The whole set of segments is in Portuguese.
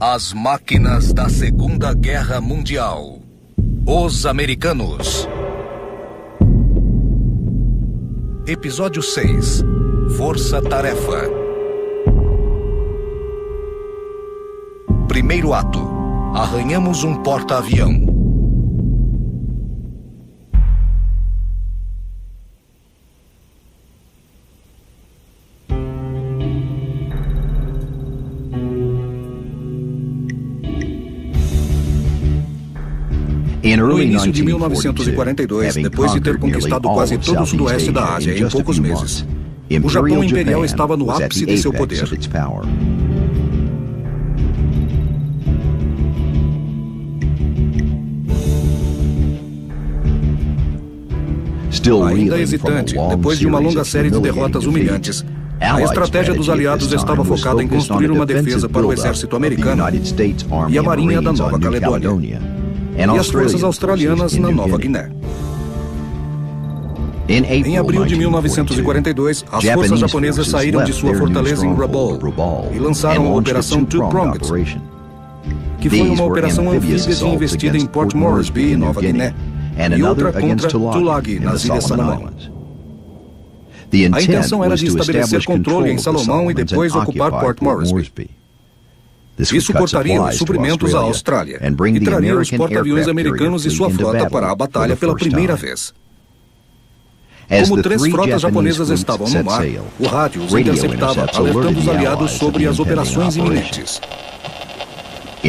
As máquinas da Segunda Guerra Mundial. Os americanos. Episódio 6. Força-tarefa. Primeiro ato. Arranhamos um porta-avião. No início de 1942, depois de ter conquistado quase todo o sudoeste da Ásia em poucos meses, o Japão Imperial estava no ápice de seu poder. Ainda hesitante, depois de uma longa série de derrotas humilhantes, a estratégia dos aliados estava focada em construir uma defesa para o exército americano e a marinha da Nova Caledônia, e as forças australianas na Nova Guiné. Em abril de 1942, as forças japonesas saíram de sua fortaleza em Rabaul e lançaram a Operação Two-Pronged, que foi uma operação anfíbia de investida em Port Moresby, Nova Guiné, e outra contra Tulagi, nas Ilhas Salomão. A intenção era de estabelecer controle em Salomão e depois ocupar Port Moresby. Isso cortaria os suprimentos à Austrália e traria os porta-aviões americanos e sua frota para a batalha pela primeira vez. Como 3 frotas japonesas estavam no mar, o rádio os interceptava, alertando os aliados sobre as operações iminentes.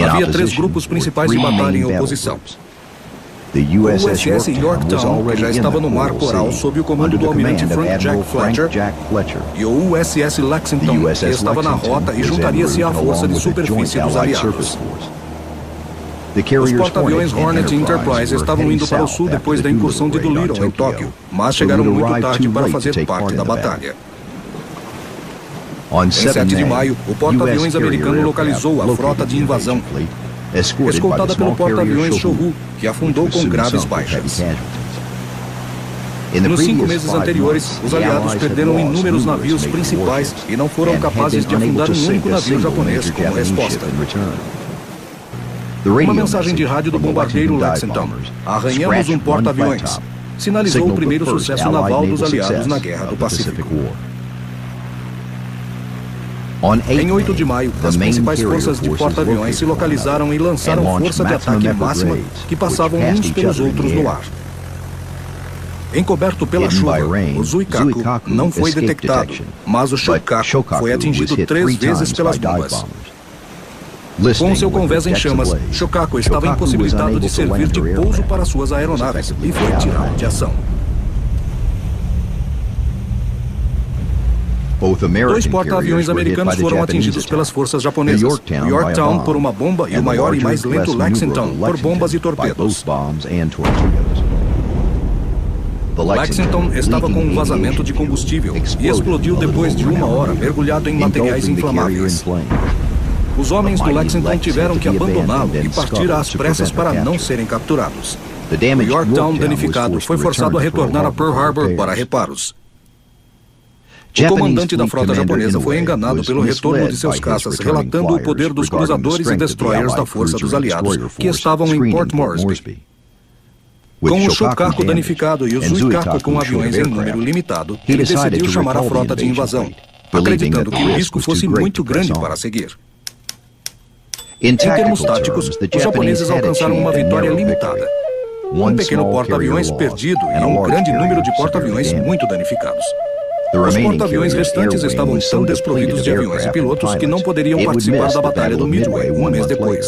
Havia 3 grupos principais de batalha em oposição. O USS Yorktown, que já estava no Mar Coral sob o comando do almirante Frank Jack Fletcher, e o USS Lexington, que estava na rota e juntaria-se à força de superfície dos aliados. Os porta-aviões Hornet e Enterprise estavam indo para o sul depois da incursão de Doolittle em Tóquio, mas chegaram muito tarde para fazer parte da batalha. Em 7 de maio, o porta-aviões americano localizou a frota de invasão, escoltada pelo porta-aviões Shohu, que afundou com graves baixas. Nos 5 meses anteriores, os aliados perderam inúmeros navios principais e não foram capazes de afundar um único navio japonês como resposta. Uma mensagem de rádio do bombardeiro Lexington, "Arranhamos um porta-aviões", sinalizou o primeiro sucesso naval dos aliados na Guerra do Pacífico. Em 8 de maio, as principais forças de porta-aviões se localizaram e lançaram força de ataque máxima que passavam uns pelos outros no ar. Encoberto pela chuva, o Zuikaku não foi detectado, mas o Shokaku foi atingido 3 vezes pelas bombas. Com seu convés em chamas, Shokaku estava impossibilitado de servir de pouso para suas aeronaves e foi tirado de ação. 2 porta-aviões americanos foram atingidos pelas forças japonesas, o Yorktown por uma bomba e o maior e mais lento Lexington por bombas e torpedos. Lexington estava com um vazamento de combustível e explodiu depois de 1 hora mergulhado em materiais inflamáveis. Os homens do Lexington tiveram que abandoná-lo e partir às pressas para não serem capturados. O Yorktown danificado foi forçado a retornar a Pearl Harbor para reparos. O comandante da frota japonesa foi enganado pelo retorno de seus caças, relatando o poder dos cruzadores e destroyers da força dos aliados, que estavam em Port Moresby. Com o Shokaku danificado e o Zuikaku com aviões em número limitado, ele decidiu chamar a frota de invasão, acreditando que o risco fosse muito grande para seguir. Em termos táticos, os japoneses alcançaram uma vitória limitada. Um pequeno porta-aviões perdido e um grande número de porta-aviões muito danificados. Os porta-aviões restantes estavam tão desprovidos de aviões e pilotos que não poderiam participar da Batalha do Midway 1 mês depois.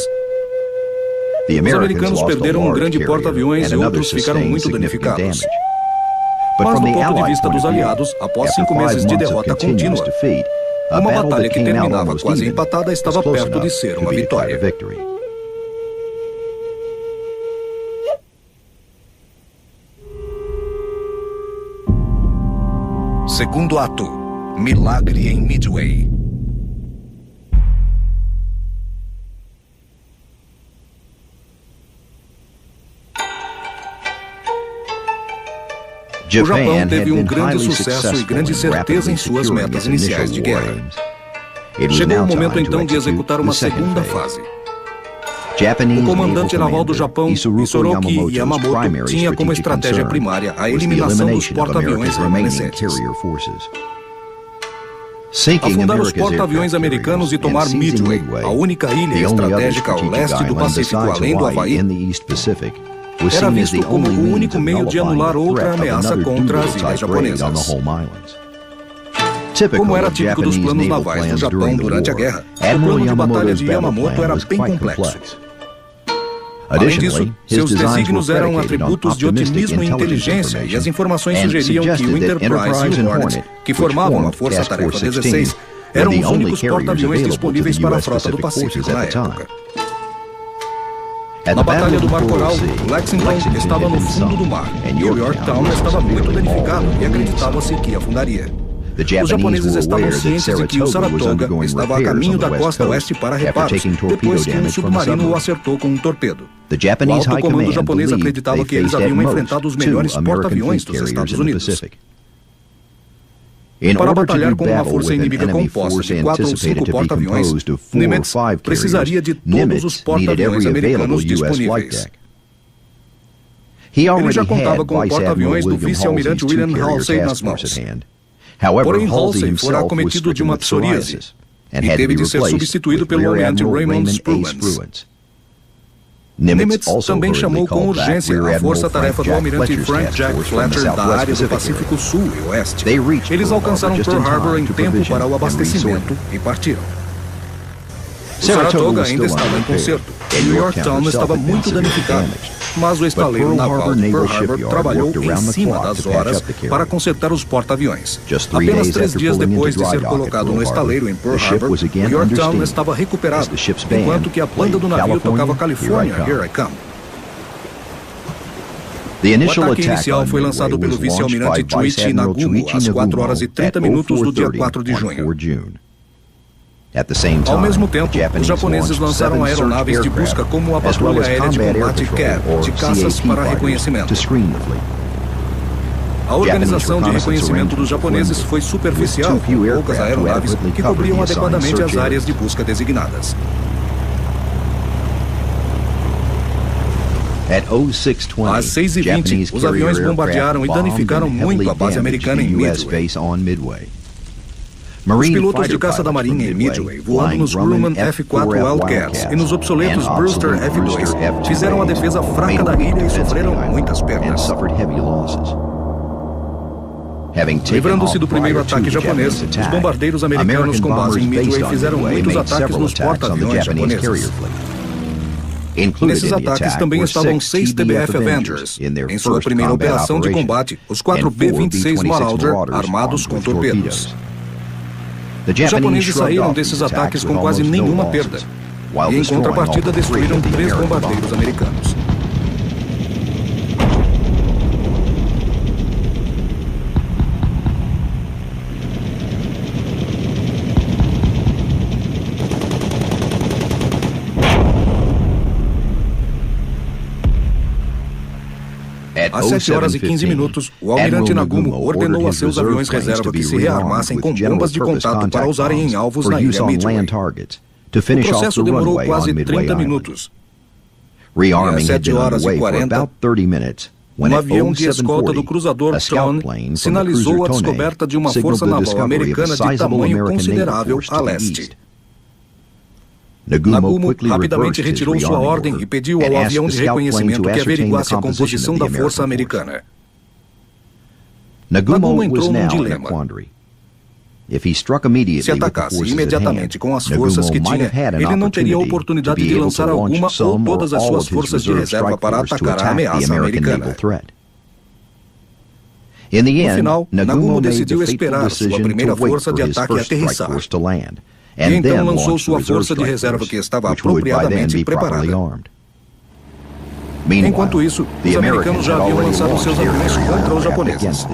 Os americanos perderam um grande porta-aviões e outros ficaram muito danificados. Mas do ponto de vista dos aliados, após 5 meses de derrota contínua, uma batalha que terminava quase empatada estava perto de ser uma vitória. Segundo ato. Milagre em Midway. O Japão teve um grande sucesso e grande certeza em suas metas iniciais de guerra. Chegou o momento então de executar uma segunda fase. O comandante naval do Japão, Isoroki Yamamoto, tinha como estratégia primária a eliminação dos porta-aviões remanescentes. Afundar os porta-aviões americanos e tomar Midway, a única ilha estratégica ao leste do Pacífico além do Havaí, era visto como o único meio de anular outra ameaça contra as ilhas japonesas. Como era típico dos planos navais do Japão durante a guerra, o plano de batalha de Yamamoto era bem complexo. Além disso, seus desígnios eram atributos de otimismo e inteligência, e as informações sugeriam que o Enterprise e o Hornet, que formavam a Força-Tarefa 16, eram os únicos porta-aviões disponíveis para a Frota do Pacífico na época. Na Batalha do Mar Coral, o Lexington estava no fundo do mar, e o Yorktown estava muito danificado e acreditava-se que afundaria. Os japoneses estavam cientes de que o Saratoga estava a caminho da costa oeste para reparos, depois que um submarino o acertou com um torpedo. O alto comando japonês acreditava que eles haviam enfrentado os melhores porta-aviões dos Estados Unidos. Para batalhar com uma força inimiga composta de 4 ou 5 porta-aviões, Nimitz precisaria de todos os porta-aviões americanos disponíveis. Ele já contava com o porta-aviões do vice-almirante William Halsey nas mãos. Porém, Halsey fora acometido de uma psoríase e teve de ser substituído pelo almirante Raymond Spruance. Nimitz também chamou com urgência a força-tarefa do almirante Frank Jack Fletcher da área do Pacífico Sul e Oeste. Eles alcançaram Pearl Harbor em tempo para o abastecimento e partiram. O Saratoga ainda estava em conserto e o Yorktown estava muito danificado, mas o estaleiro naval de Pearl Harbor trabalhou em cima das horas para consertar os porta-aviões. Apenas 3 dias depois de ser colocado no estaleiro em Pearl Harbor, o Yorktown estava recuperado, enquanto que a banda do navio tocava California, Here I Come. O ataque inicial foi lançado pelo vice-almirante Chuichi Nagumo às 4 horas e 30 minutos do dia 4 de junho. Ao mesmo tempo, os japoneses lançaram aeronaves de busca como a Patrulha Aérea de Combate CAV, de caças para reconhecimento. A organização de reconhecimento dos japoneses foi superficial, com poucas aeronaves que cobriam adequadamente as áreas de busca designadas. Às 6h20, os aviões bombardearam e danificaram muito a base americana em Midway. Os pilotos de caça da Marinha em Midway, voando nos Grumman F-4 Wildcats e nos obsoletos Brewster F-2, fizeram a defesa fraca da ilha e sofreram muitas perdas. Livrando-se do primeiro ataque japonês, os bombardeiros americanos com base em Midway fizeram muitos ataques nos porta-aviões japoneses. Nesses ataques também estavam 6 TBF Avengers. Em sua primeira operação de combate, os 4 B-26 Marauder armados com torpedos. Os japoneses saíram desses ataques com quase nenhuma perda, e em contrapartida destruíram 3 bombardeiros americanos. Às 7 horas e 15 minutos, o almirante Nagumo ordenou a seus aviões reserva que se rearmassem com bombas de contato para usarem em alvos na ilha Midway. O processo demorou quase 30 minutos. E às 7 horas e 40, um avião de escolta do cruzador Tron sinalizou a descoberta de uma força naval americana de tamanho considerável a leste. Nagumo rapidamente retirou sua ordem e pediu ao avião de reconhecimento que averiguasse a composição da força americana. Nagumo entrou num dilema. Se atacasse imediatamente com as forças que tinha, ele não teria a oportunidade de lançar alguma ou todas as suas forças de reserva para atacar a ameaça americana. No final, Nagumo decidiu esperar sua primeira força de ataque aterrissar. E então lançou sua força de reserva que estava apropriadamente preparada. Enquanto isso, os americanos já haviam lançado seus aviões contra os japoneses.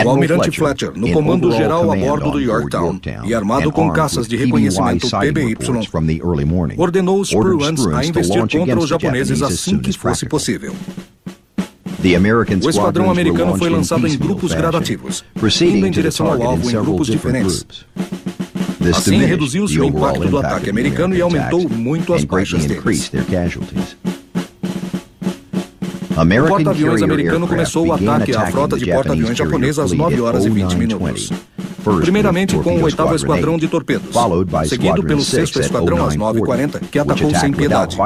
O almirante Fletcher, no comando geral a bordo do Yorktown e armado com caças de reconhecimento PBY, ordenou os Spruance a investir contra os japoneses assim que fosse possível. O esquadrão americano foi lançado em grupos gradativos, indo em direção ao alvo em grupos diferentes. Assim, reduziu-se o impacto do ataque americano e aumentou muito as baixas deles. O porta-aviões americano começou o ataque à frota de porta-aviões japonesa às 9 horas e 20 minutos. Primeiramente com o 8º Esquadrão de Torpedos, seguido pelo 6º Esquadrão às 9h40, que atacou sem piedade.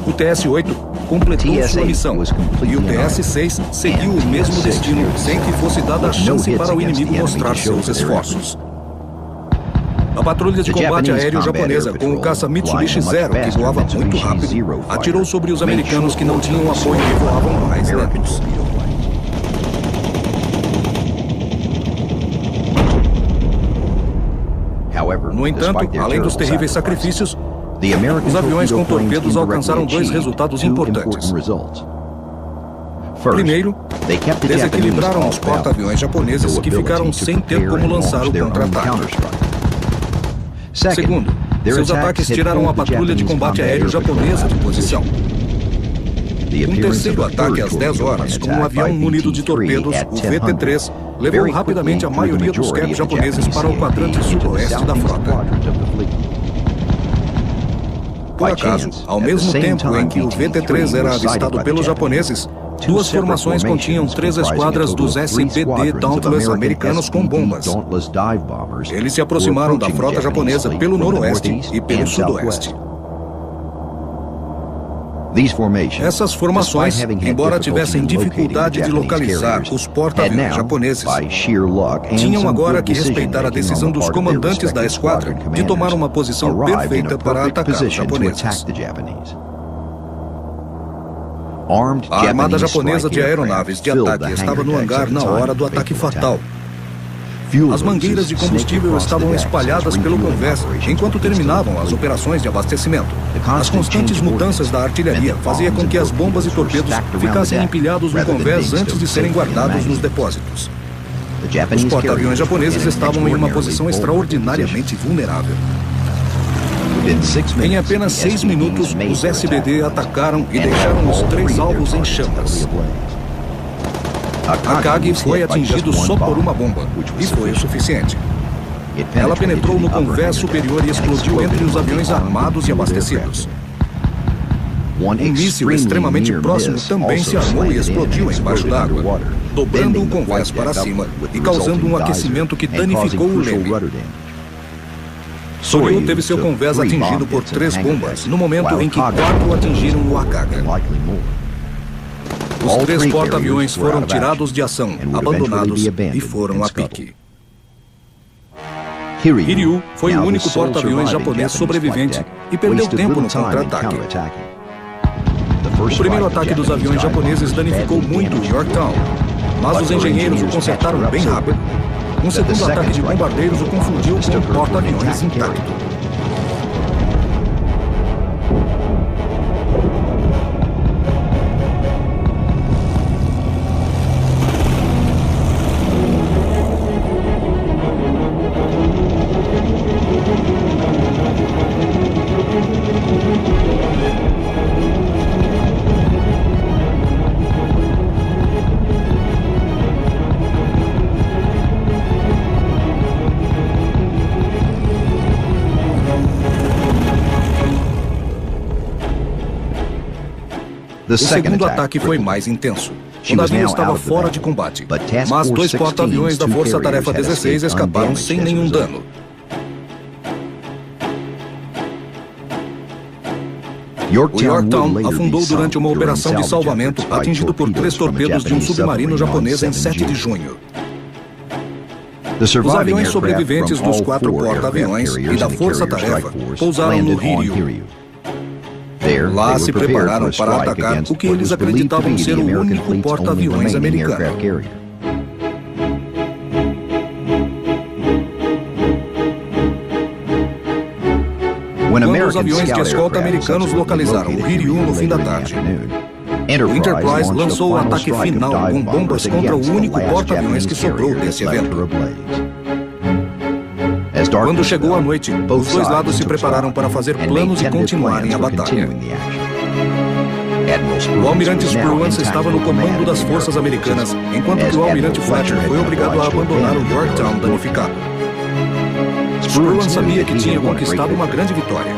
O TS-8 completou sua missão, e o TS-6 seguiu o mesmo destino, sem que fosse dada a chance para o inimigo mostrar seus esforços. A patrulha de combate aéreo japonesa, com o caça Mitsubishi Zero, que voava muito rápido, atirou sobre os americanos que não tinham apoio e voavam mais lentos. No entanto, além dos terríveis sacrifícios, os aviões com torpedos alcançaram dois resultados importantes. Primeiro, desequilibraram os porta-aviões japoneses que ficaram sem ter como lançar o contra-ataque. Segundo, seus ataques tiraram a patrulha de combate aéreo japonesa de posição. Um terceiro ataque às 10 horas, com um avião munido de torpedos, o VT-3, levou rapidamente a maioria dos caps japoneses para o quadrante sudoeste da frota. Por acaso, ao mesmo tempo em que o VT-3 era avistado pelos japoneses, duas formações continham 3 esquadras dos SBD Dauntless americanos com bombas. Eles se aproximaram da frota japonesa pelo noroeste e pelo sudoeste. Essas formações, embora tivessem dificuldade de localizar os porta-aviões japoneses, tinham agora que respeitar a decisão dos comandantes da esquadra de tomar uma posição perfeita para atacar os japoneses. A armada japonesa de aeronaves de ataque estava no hangar na hora do ataque fatal. As mangueiras de combustível estavam espalhadas pelo convés enquanto terminavam as operações de abastecimento. As constantes mudanças da artilharia faziam com que as bombas e torpedos ficassem empilhados no convés antes de serem guardados nos depósitos. Os porta-aviões japoneses estavam em uma posição extraordinariamente vulnerável. Em apenas 6 minutos, os SBD atacaram e deixaram os 3 alvos em chamas. Akagi foi atingido só por uma bomba, e foi o suficiente. Ela penetrou no convés superior e explodiu entre os aviões armados e abastecidos. Um míssil extremamente próximo também se armou e explodiu embaixo d'água, dobrando o convés para cima e causando um aquecimento que danificou o leme. Soryu teve seu convés atingido por 3 bombas, no momento em que 4 atingiram o Akagi. Os 3 porta-aviões foram tirados de ação, abandonados e foram a pique. Hiryu foi o único porta-aviões japonês sobrevivente e perdeu tempo no contra-ataque. O primeiro ataque dos aviões japoneses danificou muito Yorktown, mas os engenheiros o consertaram bem rápido. Um segundo ataque de bombardeiros o confundiu com um porta-aviões intacto. O segundo ataque foi mais intenso. O navio estava fora de combate, mas 2 porta-aviões da Força Tarefa 16 escaparam sem nenhum dano. O Yorktown afundou durante uma operação de salvamento, atingido por 3 torpedos de um submarino japonês em 7 de junho. Os aviões sobreviventes dos 4 porta-aviões e da Força Tarefa pousaram no Hiryu. Lá se prepararam para atacar o que eles acreditavam ser o único porta-aviões americano. Quando os aviões de escolta americanos localizaram o Hiryu no fim da tarde, o Enterprise lançou o ataque final com bombas contra o único porta-aviões que sobrou desse evento. Quando chegou a noite, os 2 lados se prepararam para fazer planos e continuarem a batalha. O almirante Spruance estava no comando das forças americanas, enquanto que o almirante Fletcher foi obrigado a abandonar o Yorktown danificado. Spruance sabia que tinha conquistado uma grande vitória,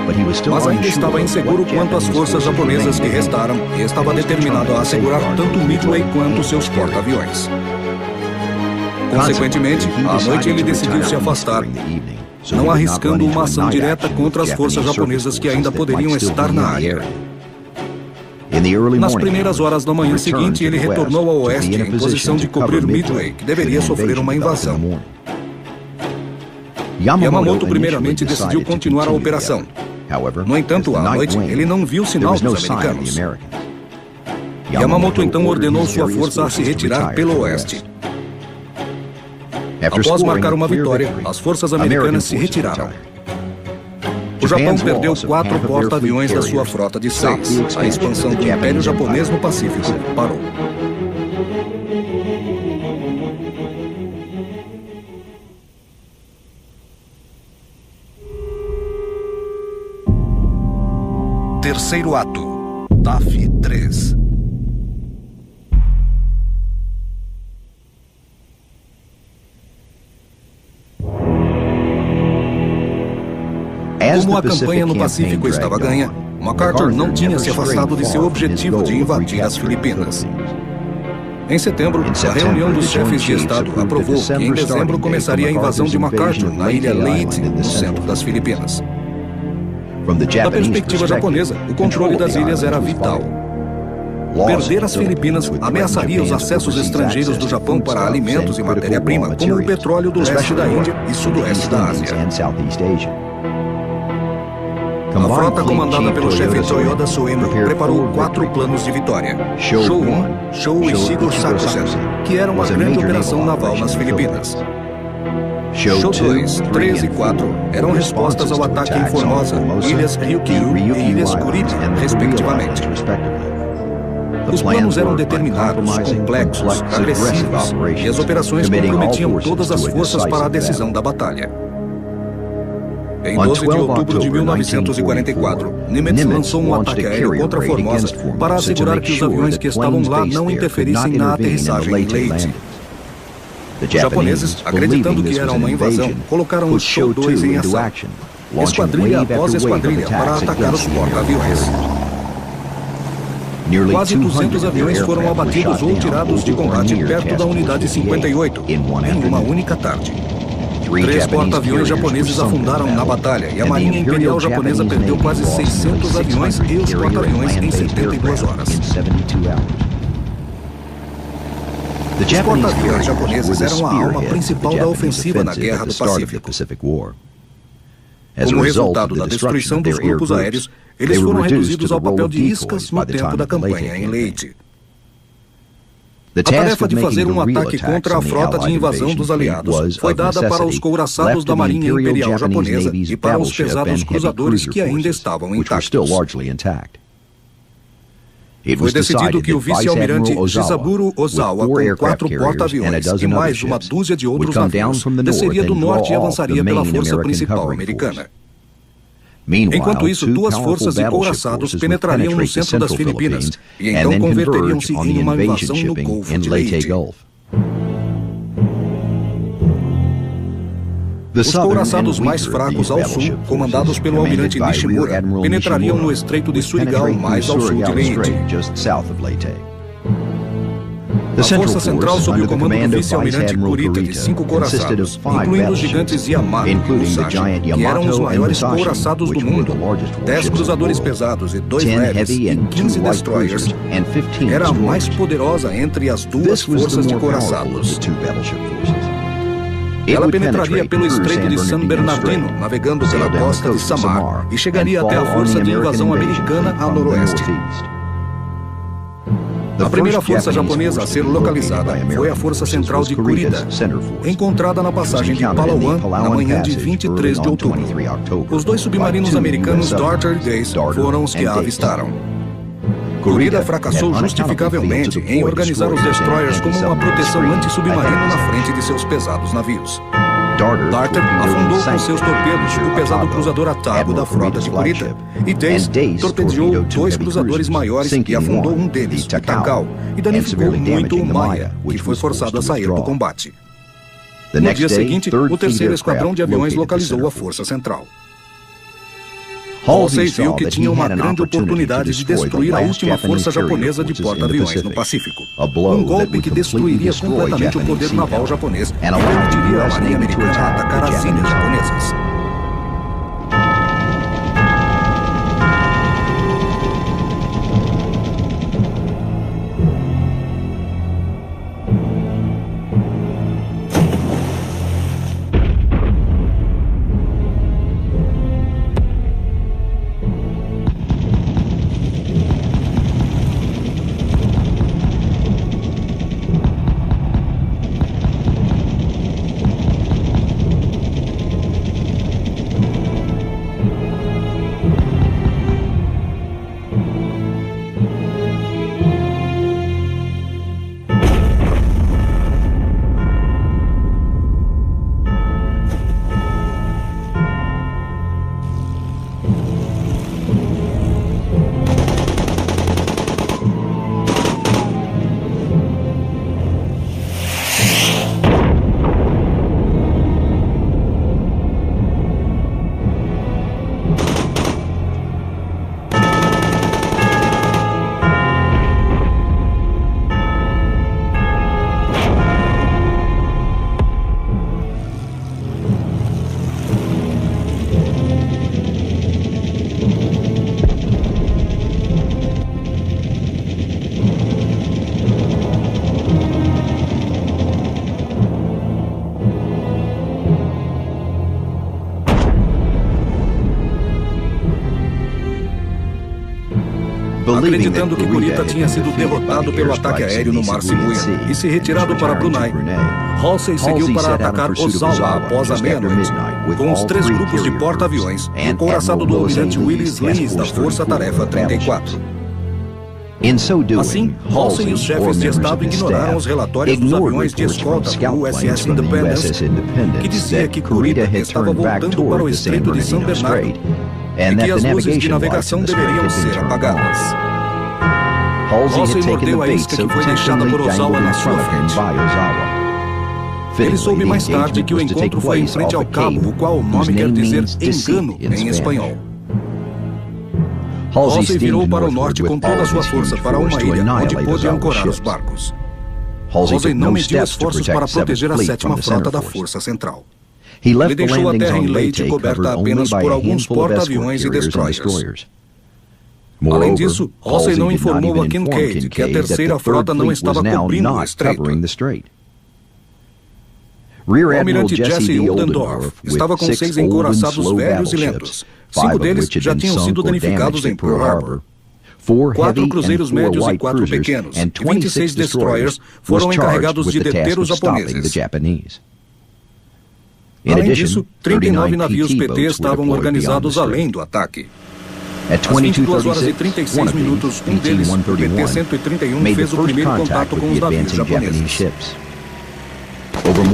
mas ainda estava inseguro quanto às forças japonesas que restaram e estava determinado a assegurar tanto Midway quanto seus porta-aviões. Consequentemente, à noite ele decidiu se afastar, não arriscando uma ação direta contra as forças japonesas que ainda poderiam estar na área. Nas primeiras horas da manhã seguinte, ele retornou ao oeste em posição de cobrir Midway, que deveria sofrer uma invasão. Yamamoto primeiramente decidiu continuar a operação. No entanto, à noite, ele não viu sinal dos americanos. Yamamoto então ordenou sua força a se retirar pelo oeste. Após marcar uma vitória, as forças americanas se retiraram. O Japão perdeu 4 porta-aviões da sua frota de 6. A expansão do Império Japonês no Pacífico parou. Terceiro ato, TAF 3. Como a campanha no Pacífico estava ganha, MacArthur não tinha se afastado de seu objetivo de invadir as Filipinas. Em setembro, a reunião dos chefes de Estado aprovou que em dezembro começaria a invasão de MacArthur na ilha Leyte, no centro das Filipinas. Da perspectiva japonesa, o controle das ilhas era vital. Perder as Filipinas ameaçaria os acessos estrangeiros do Japão para alimentos e matéria-prima, como o petróleo do leste da Índia e sudoeste da Ásia. A frota comandada pelo chefe Toyoda Suemo preparou 4 planos de vitória: Show 1, Show e Shigo Sakusen, que era uma grande operação naval nas Filipinas. Show 2, 3 e 4 eram respostas ao ataque em Formosa, Ilhas Ryukyu e Ilhas Kuribi, respectivamente. Os planos eram determinados, complexos, agressivos, e as operações comprometiam todas as forças para a decisão da batalha. Em 12 de outubro de 1944, Nimitz lançou um ataque aéreo contra Formosa para assegurar que os aviões que estavam lá não interferissem na aterrissagem em Leyte. Os japoneses, acreditando que era uma invasão, colocaram o Show 2 em ação, esquadrilha após esquadrilha, para atacar os porta-aviões. Quase 200 aviões foram abatidos ou tirados de combate perto da unidade 58, em uma única tarde. 3 porta-aviões japoneses afundaram na batalha e a Marinha Imperial Japonesa perdeu quase 600 aviões e os porta-aviões em 72 horas. Os porta-aviões japoneses eram a alma principal da ofensiva na Guerra do Pacífico. Como resultado da destruição dos grupos aéreos, eles foram reduzidos ao papel de iscas no tempo da campanha em Leyte. A tarefa de fazer um ataque contra a frota de invasão dos aliados foi dada para os couraçados da Marinha Imperial Japonesa e para os pesados cruzadores que ainda estavam intactos. Foi decidido que o vice-almirante Jizaburo Ozawa, com 4 porta-aviões e mais uma dúzia de outros navios, desceria do norte e avançaria pela força principal americana. Enquanto isso, 2 forças de couraçados penetrariam no centro das Filipinas e então converteriam-se em uma invasão no Golfo de Leyte. Os couraçados mais fracos ao sul, comandados pelo almirante Nishimura, penetrariam no Estreito de Surigao, mais ao sul de Leyte. A força central sob o comando do vice-almirante Kurita de 5 couraçados, incluindo os gigantes Yamato e Musashi, que eram os maiores couraçados do mundo, 10 cruzadores pesados e 2 leves e 15 destroyers, era a mais poderosa entre as 2 forças de couraçados. Ela penetraria pelo Estreito de San Bernardino, navegando pela costa de Samar, e chegaria até a força de invasão americana a noroeste. A primeira força japonesa a ser localizada foi a Força Central de Kurita, encontrada na passagem de Palawan na manhã de 23 de outubro. Os 2 submarinos americanos Darter e Gaze foram os que a avistaram. Kurita fracassou justificavelmente em organizar os destroyers como uma proteção anti-submarino na frente de seus pesados navios. Darter afundou com seus torpedos o pesado cruzador Atago da frota de Kurita, e Dace torpedeou 2 cruzadores maiores e afundou um deles, o Takao, e danificou muito o Maya, que foi forçado a sair do combate. No dia seguinte, o 3º Esquadrão de Aviões localizou a força central. Halsey viu que tinha uma grande oportunidade de destruir a última força japonesa de porta-aviões no Pacífico. Um golpe que destruiria completamente o poder naval japonês e permitiria à Marinha Americana atacar as ilhas japonesas. Acreditando que Kurita tinha sido derrotado pelo ataque aéreo no Mar Shibuya e se retirado para Brunei, Halsey seguiu para atacar Ozawa após a meia-noite, com os 3 grupos de porta-aviões e o couraçado do almirante Willis Lees da Força Tarefa 34. Assim, Halsey e os chefes de Estado ignoraram os relatórios dos aviões de escolta do USS Independence, que dizia que Kurita estava voltando para o Estreito de San Bernardo e que as luzes de navegação deveriam ser apagadas. Halsey mordeu a isca que foi deixada por Ozawa na sua frente. Ele soube mais tarde que o encontro foi em frente ao cabo, o qual o nome quer dizer engano em espanhol. Halsey virou para o norte com toda a sua força para uma ilha onde pôde ancorar os barcos. Halsey não mediu esforços para proteger a 7ª Frota da Força Central. Ele deixou a terra em Leyte coberta apenas por alguns porta-aviões e destroyers. Além disso, Halsey não informou a Kincaid que a 3ª Frota não estava cobrindo o estreito. O almirante Jesse Oldendorf estava com 6 encouraçados velhos e lentos. 5 deles já tinham sido danificados em Pearl Harbor. 4 cruzeiros médios e 4 pequenos, e 26 destroyers foram encarregados de deter os japoneses. Além disso, 39 navios PT estavam organizados além do ataque. Às 22 horas e 36 minutos, um deles, o PT-131, fez o primeiro contato com os navios japoneses.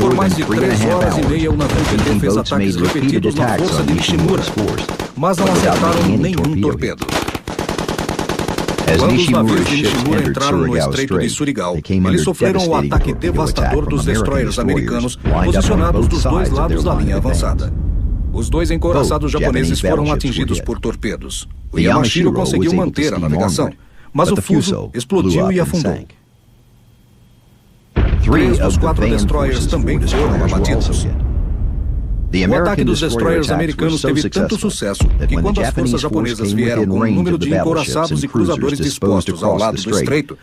Por mais de 3 horas e meia, o navio PT fez ataques repetidos na força de Nishimura, mas não acertaram nenhum torpedo. Quando os navios de Nishimura entraram no Estreito de Surigao, eles sofreram o ataque devastador dos destroyers americanos posicionados dos 2 lados da linha avançada. Os 2 encouraçados japoneses foram atingidos por torpedos. O Yamashiro conseguiu manter a navegação, mas o fuso explodiu e afundou. 3 dos 4 destroyers também foram abatidos. O ataque dos destroyers americanos teve tanto sucesso que quando as forças japonesas vieram com um número de encouraçados e cruzadores dispostos ao lado do estreito,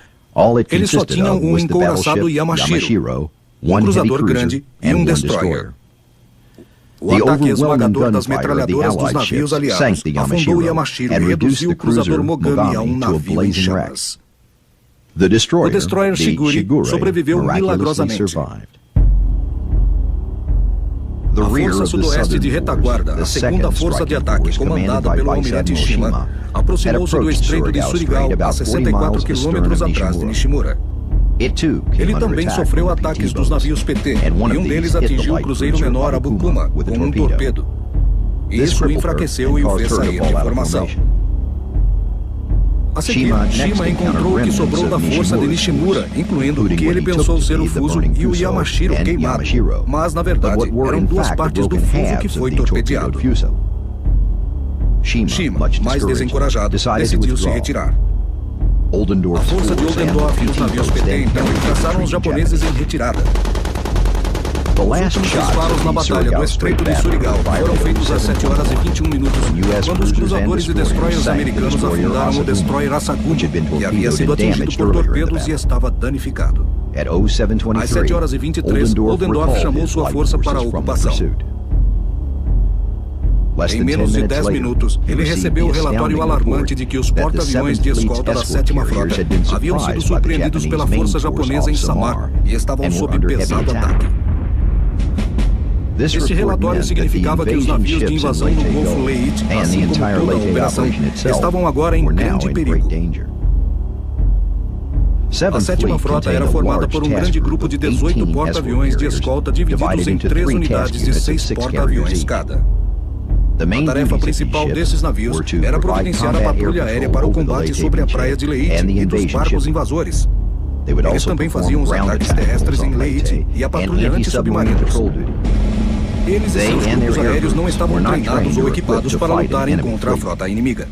eles só tinham um encouraçado Yamashiro, um cruzador grande e um destroyer. O ataque esmagador das metralhadoras dos navios aliados afundou Yamashiro e reduziu o cruzador Mogami a um navio em chamas. O destroyer Shiguri sobreviveu milagrosamente. A força sudoeste de retaguarda, a segunda força de ataque, comandada pelo almirante Shima, aproximou-se do estreito de Surigao, a 64 quilômetros atrás de Nishimura. Ele também sofreu ataques dos navios PT, e um deles atingiu o cruzeiro menor Abukuma com um torpedo. Isso o enfraqueceu e o fez sair de formação. A seguir, Shima encontrou o que sobrou da força de Nishimura, incluindo o que ele pensou ser o fuso e o Yamashiro queimado, mas na verdade eram duas partes do fuso que foi torpedeado. Shima, mais desencorajado, decidiu se retirar. A força de Oldendorf e os navios PT então traçaram os japoneses em retirada. Os últimos disparos na batalha do Estreito de Surigao foram feitos às 7 horas e 21 minutos, quando os cruzadores e destroyers americanos afundaram o destroyer Asaguma, que havia sido atingido por torpedos e estava danificado. Às 7 horas e 23, Oldendorf chamou sua força para a ocupação. Em menos de 10 minutos, ele recebeu o relatório alarmante de que os porta-aviões de escolta da 7ª Frota haviam sido surpreendidos pela força japonesa em Samar e estavam sob pesado ataque. Este relatório significava que os navios de invasão no Golfo Leyte, assim como toda a operação, estavam agora em grande perigo. A 7ª Frota era formada por um grande grupo de 18 porta-aviões de escolta divididos em 3 unidades de 6 porta-aviões cada. A tarefa principal desses navios era providenciar a patrulha aérea para o combate sobre a praia de Leyte e dos barcos invasores. Eles também faziam os ataques terrestres em Leyte e a patrulha anti-submarinos. Eles e seus grupos aéreos não estavam treinados ou equipados para lutarem contra a frota inimiga.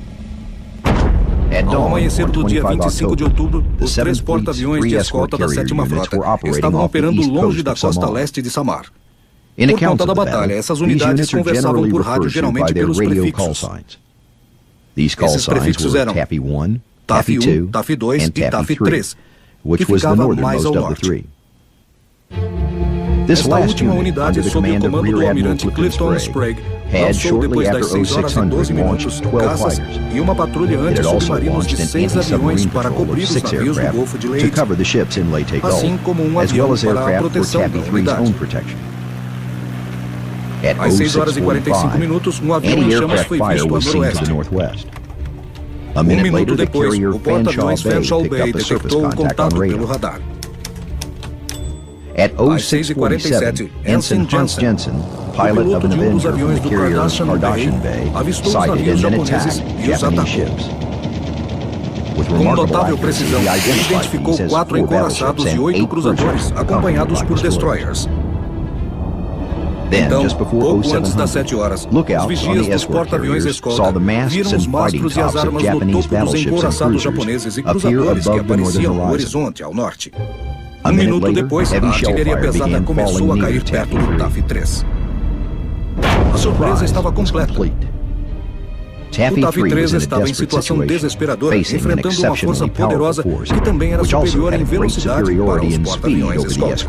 Ao amanhecer do dia 25 de outubro, os 3 porta-aviões de escolta da 7ª Frota estavam operando longe da costa leste de Samar. Por conta da batalha, essas unidades conversavam por rádio geralmente pelos prefixos. Esses prefixos eram TAF-1, TAF-2 e TAF-3, que ficava mais ao norte. Esta última unidade, sob o comando do almirante Clifton Sprague, lançou depois das 6 horas e 12 minutos caças e uma patrulha anti-submarinos de 6 aviões para cobrir os navios do Golfo de Leyte, assim como um avião para a proteção da unidade. Às 6 horas e 45 minutos, um avião em chamas foi visto a noroeste. Um minuto depois, o porta-aviões Fanshawe Bay detectou o contato pelo radar. Às 6h47, Ensign Jensen, o piloto de um dos aviões do Kardashian Bay, avistou os navios japoneses e os atacou. Com notável precisão, ele identificou 4 encouraçados e 8 cruzadores, acompanhados por destroyers. Então, pouco antes das 7 horas, os vigias dos porta-aviões escolta viram os mastros e as armas no topo dos encouraçados japoneses e cruzadores que apareciam no horizonte ao norte. Um minuto depois, a artilharia pesada começou a cair perto do TAF-3. A surpresa estava completa. O TAF-3 estava em situação desesperadora, enfrentando uma força poderosa que também era superior em velocidade para os porta-aviões escolta.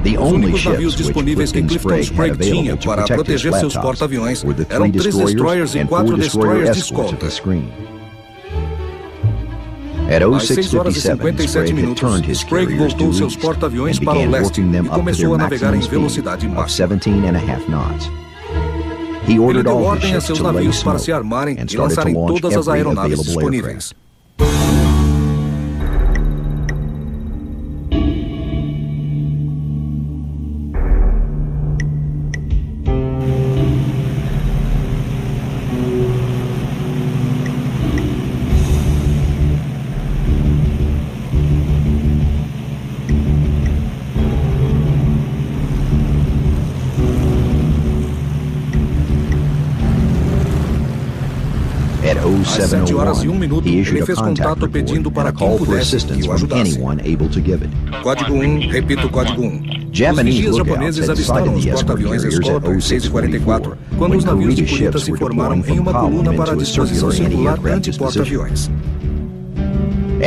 Os únicos navios disponíveis que Clifton Sprague tinha para proteger seus porta-aviões eram 3 destroyers e 4 destroyers de escolta. Às 6 horas e 57 minutos, Sprague voltou seus porta-aviões para o leste e começou a navegar em velocidade máxima. Ele deu ordem a seus navios para se armarem e lançarem todas as aeronaves disponíveis. Às 7 horas e 1 minuto, ele fez contato pedindo para quem pudesse que o ajudasse. Código 1, repito, código 1. Os vigias japoneses avistaram os porta-aviões escolta às 6h44, quando os navios de colheita se formaram em uma coluna para a disposição circular anti-porta-aviões.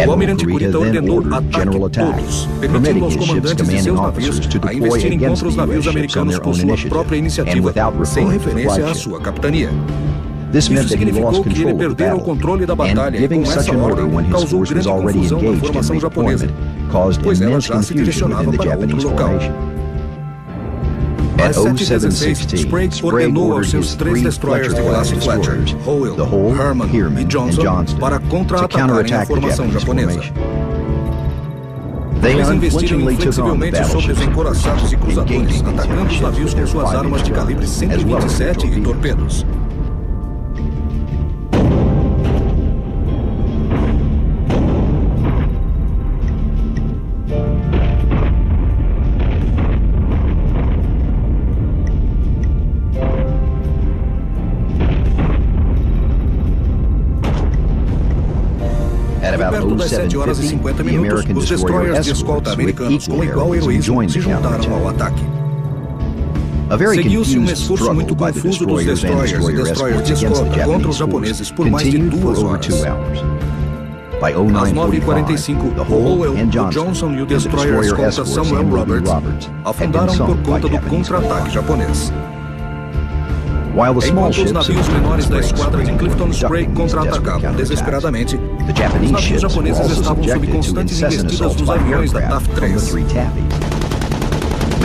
O almirante Kurita ordenou ataque todos, permitindo aos comandantes de seus navios a investirem contra os navios americanos por sua própria iniciativa, sem referência à sua capitania. Isso significou que ele perdera o controle da batalha e, com essa ordem, causou grande confusão na formação japonesa, pois ela já se direcionava para outro local. Às 7h16, Sprague ordenou aos seus 3 destroyers de classe Fletcher, Howell, Herman e Johnson, para contra-atacarem a formação japonesa. Eles investiram inflexivelmente sobre os encoraçados e cruzadores, atacando os navios com suas armas de calibre 127 e torpedos. Perto das 7h50, os destroyers de escolta americanos, com igual heroísmo, se juntaram ao ataque. Seguiu-se um esforço muito confuso dos destroyers e destroyers de escolta contra os japoneses por mais de 2 horas. Às 9h45, Howell, o Johnson e o destroyer escolta Samuel Roberts afundaram por conta do contra-ataque japonês. Enquanto os navios menores da esquadra de Clifton Sprague contra-atacavam desesperadamente, os navios japoneses estavam sob constantes investidas dos aviões da TAF-3.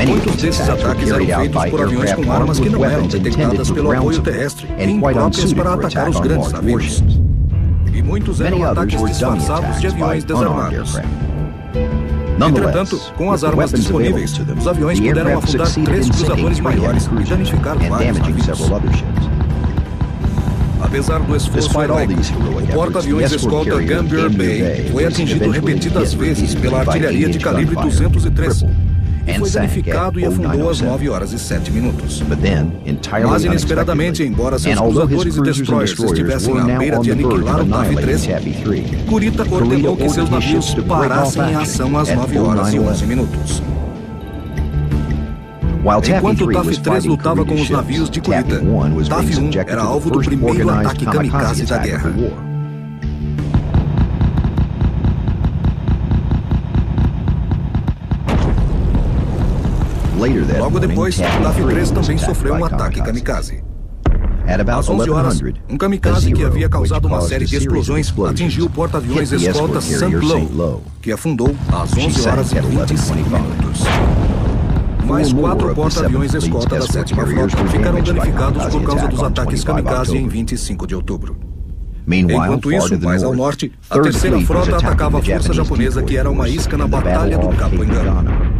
Muitos desses ataques eram feitos por aviões com armas que não eram detectadas pelo apoio terrestre e impróprias para atacar os grandes navios. E muitos eram ataques disfarçados de aviões desarmados. Entretanto, com as armas disponíveis, os aviões puderam afundar 3 cruzadores maiores e danificar vários navios. Apesar do esforço heróico, o porta-aviões escolta Gambier Bay foi atingido repetidas vezes pela artilharia de calibre 203 e foi danificado e afundou às 9h07. Mas, inesperadamente, embora seus cruzadores e destroyers estivessem à beira de aniquilar o TAF-3, Kurita ordenou que seus navios parassem em ação às 9h11. Enquanto o TAF-3 lutava com os navios de Kurita, TAF-1 era alvo do primeiro ataque kamikaze da guerra. Logo depois, o TAF-3 também sofreu um ataque kamikaze. Às 11h, um kamikaze que havia causado uma série de explosões atingiu o porta-aviões escolta St. Lo, que afundou às 11h25. Mais 4 porta-aviões escolta da 7ª Frota ficaram danificados por causa dos ataques kamikaze em 25 de outubro. Enquanto isso, mais ao norte, a 3ª Frota atacava a força japonesa que era uma isca na Batalha do Capo Engano.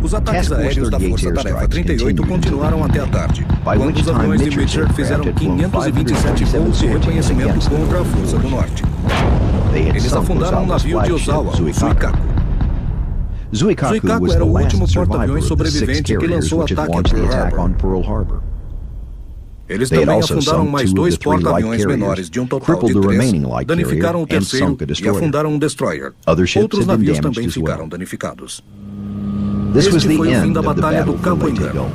Os ataques aéreos da Força Tarefa 38 continuaram até a tarde, quando os aviões de Richard fizeram 527 voos de reconhecimento contra a Força do Norte. Eles afundaram um navio de Ozawa, o Zuikaku. Zuikaku era o último porta-aviões sobrevivente que lançou ataque a Pearl Harbor. Eles também afundaram mais 2 porta-aviões menores de um total de 3, danificaram o terceiro e afundaram um destroyer. Outros navios também ficaram danificados. Este foi o fim da Batalha do Capo Engano.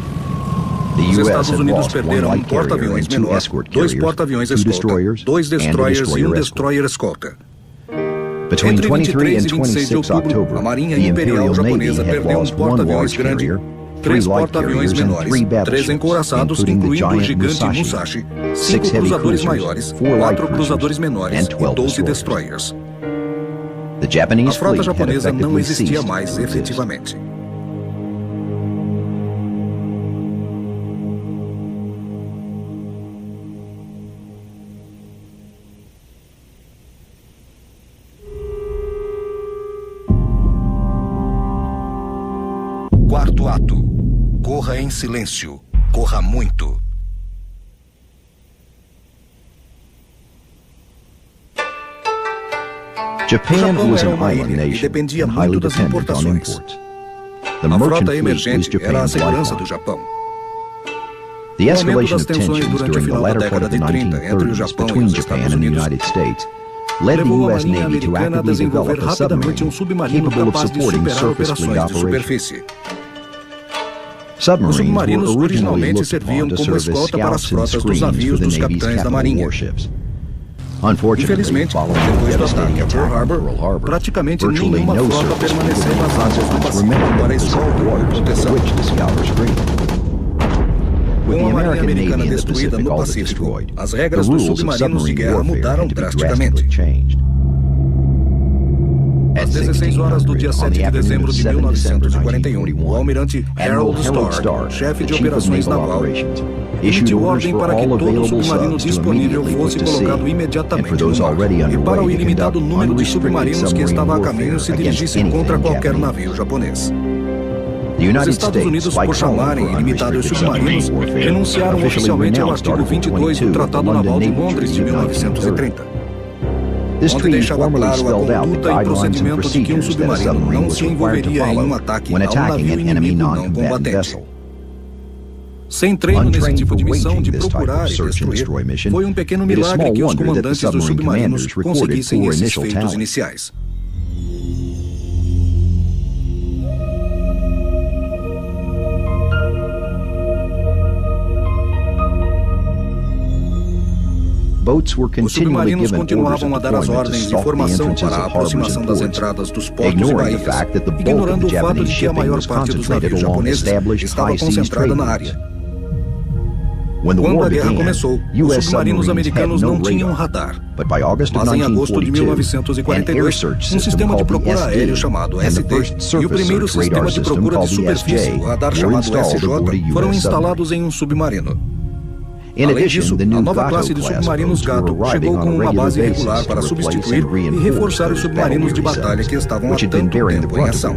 Os Estados Unidos perderam um porta-aviões menor, 2 porta-aviões escolta, 2 destroyers e um destroyer escolta. Entre 23 e 26 de outubro, a Marinha Imperial Japonesa perdeu um porta-aviões grande, 3 porta-aviões menores, 3 encouraçados, incluindo o gigante Musashi, 5 cruzadores maiores, 4 cruzadores menores e 12 destroyers. A frota japonesa não existia mais efetivamente. Quarto ato. Corra em silêncio. Corra muito. Japan era uma ilha e dependia muito das importações. A frota emergente era a segurança do Japão. O aumento das tensões durante o final da década de 30 entre o Japão e os Estados Unidos levou a Marinha Americana a desenvolver rapidamente um submarino capaz de superar operações de superfície. Os submarinos originalmente serviam como escolta para as frotas dos navios dos capitães da Marinha. Infelizmente, depois do ataque a Pearl Harbor, praticamente nenhuma frota permaneceu nas águas do Pacífico para escolta e proteção. Com a Marinha Americana destruída no Pacífico, as regras dos submarinos de guerra mudaram drasticamente. Às 16 horas do dia 7 de dezembro de 1941, o almirante Harold Stark, chefe de operações naval, emitiu ordem para que todo submarino disponível fosse colocado imediatamente no mar e para o ilimitado número de submarinos que estava a caminho se dirigissem contra qualquer navio japonês. Os Estados Unidos, por chamarem ilimitados submarinos, renunciaram oficialmente ao artigo 22 do Tratado Naval de Londres de 1930. Onde deixava claro a conduta e procedimento de que um submarino não se envolveria em um ataque a um navio inimigo não combatente. Sem treino nesse tipo de missão de procurar e destruir, foi um pequeno milagre que os comandantes dos submarinos conseguissem esses feitos iniciais. Os submarinos continuavam a dar as ordens de formação para a aproximação das entradas dos portos e baías, ignorando o fato de que a maior parte dos navios japoneses estava concentrada na área. Quando a guerra começou, os submarinos americanos não tinham radar, mas em agosto de 1942, um sistema de procura aéreo chamado ST e o primeiro sistema de procura de superfície, o radar chamado SJ, foram instalados em um submarino. Além disso, a nova classe de submarinos Gato chegou com uma base regular para substituir e reforçar os submarinos de batalha que estavam há tanto tempo em ação.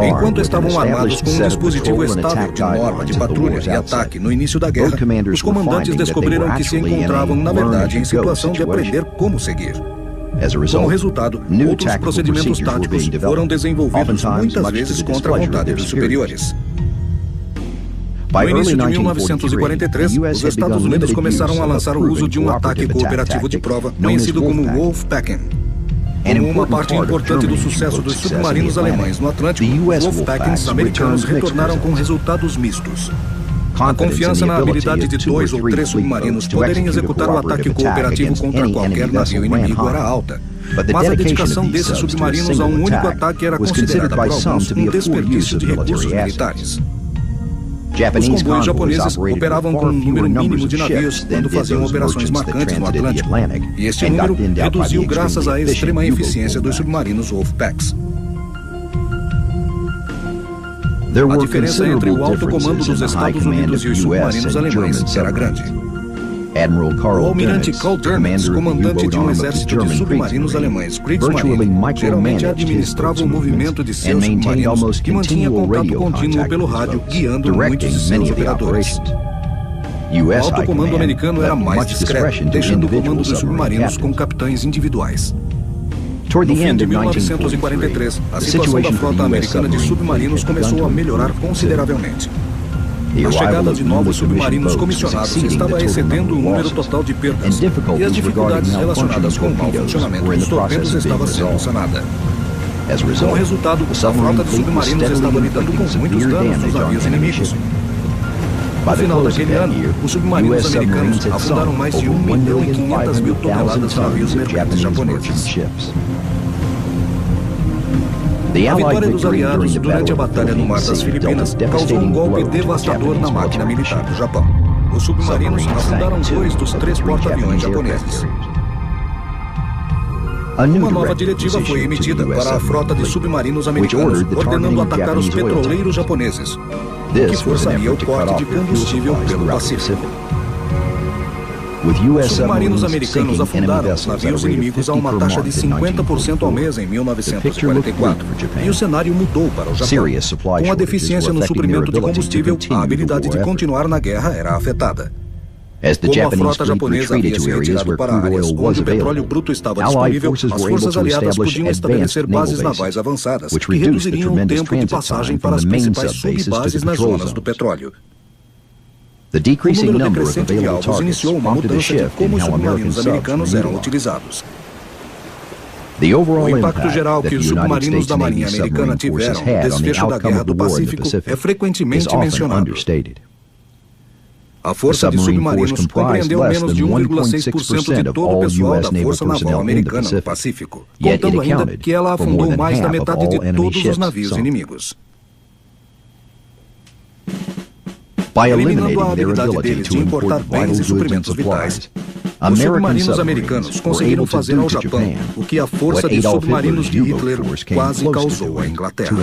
Enquanto estavam armados com um dispositivo estável de norma de patrulha e ataque no início da guerra, os comandantes descobriram que se encontravam, na verdade, em situação de aprender como seguir. Como resultado, outros procedimentos táticos foram desenvolvidos muitas vezes contra a vontade dos superiores. No início de 1943, os Estados Unidos começaram a lançar o uso de um ataque cooperativo de prova conhecido como Wolfpacken. Como uma parte importante do sucesso dos submarinos alemães no Atlântico, os Wolfpackens americanos retornaram com resultados mistos. A confiança na habilidade de 2 ou 3 submarinos poderem executar o ataque cooperativo contra qualquer navio inimigo era alta, mas a dedicação desses submarinos a um único ataque era considerada por alguns um desperdício de recursos militares. Os comboios japoneses operavam com um número mínimo de navios quando faziam operações marcantes no Atlântico, e este número reduziu graças à extrema eficiência dos submarinos Wolfpacks. A diferença entre o alto comando dos Estados Unidos e os submarinos alemães era grande. O almirante Karl Dönitz, comandante de um exército de submarinos alemães, Kriegsmarine, geralmente administrava o movimento de seus submarinos e mantinha contato contínuo pelo rádio, guiando muitos de seus operadores. O alto comando americano era mais discreto, deixando o comando dos submarinos com capitães individuais. No fim de 1943, a situação da frota americana de submarinos começou a melhorar consideravelmente. A chegada de novos submarinos comissionados estava excedendo o número total de perdas, e as dificuldades relacionadas com o mau funcionamento dos torpedos estava sendo sanada. Como resultado, a frota de submarinos estava lidando com muitos danos dos navios inimigos. No final daquele ano, os submarinos americanos afundaram mais de 1.500.000 toneladas de navios mercantes japoneses. A vitória dos aliados durante a batalha no Mar das Filipinas causou um golpe devastador na máquina militar do Japão. Os submarinos afundaram 2 dos 3 porta-aviões japoneses. Uma nova diretiva foi emitida para a frota de submarinos americanos, ordenando atacar os petroleiros japoneses, o que forçaria o corte de combustível pelo Pacífico. Os submarinos americanos afundaram os navios inimigos a uma taxa de 50% ao mês em 1944, e o cenário mudou para o Japão. Com a deficiência no suprimento de combustível, a habilidade de continuar na guerra era afetada. Como a frota japonesa havia se retirado para áreas onde o petróleo bruto estava disponível, as forças aliadas podiam estabelecer bases navais avançadas, que reduziriam o tempo de passagem para as principais subbases nas zonas do petróleo. O número decrescente de alvos iniciou uma mudança de como os submarinos americanos eram utilizados. O impacto geral que os submarinos da Marinha Americana tiveram no desfecho da Guerra do Pacífico é frequentemente mencionado. A força de submarinos compreendeu menos de 1,6% de todo o pessoal da Força Naval Americana no Pacífico, contando ainda que ela afundou mais da metade de todos os navios inimigos. Eliminando a habilidade deles de importar bens e suprimentos vitais, Os submarinos americanos conseguiram fazer ao Japão o que a força de submarinos de Hitler quase causou à Inglaterra.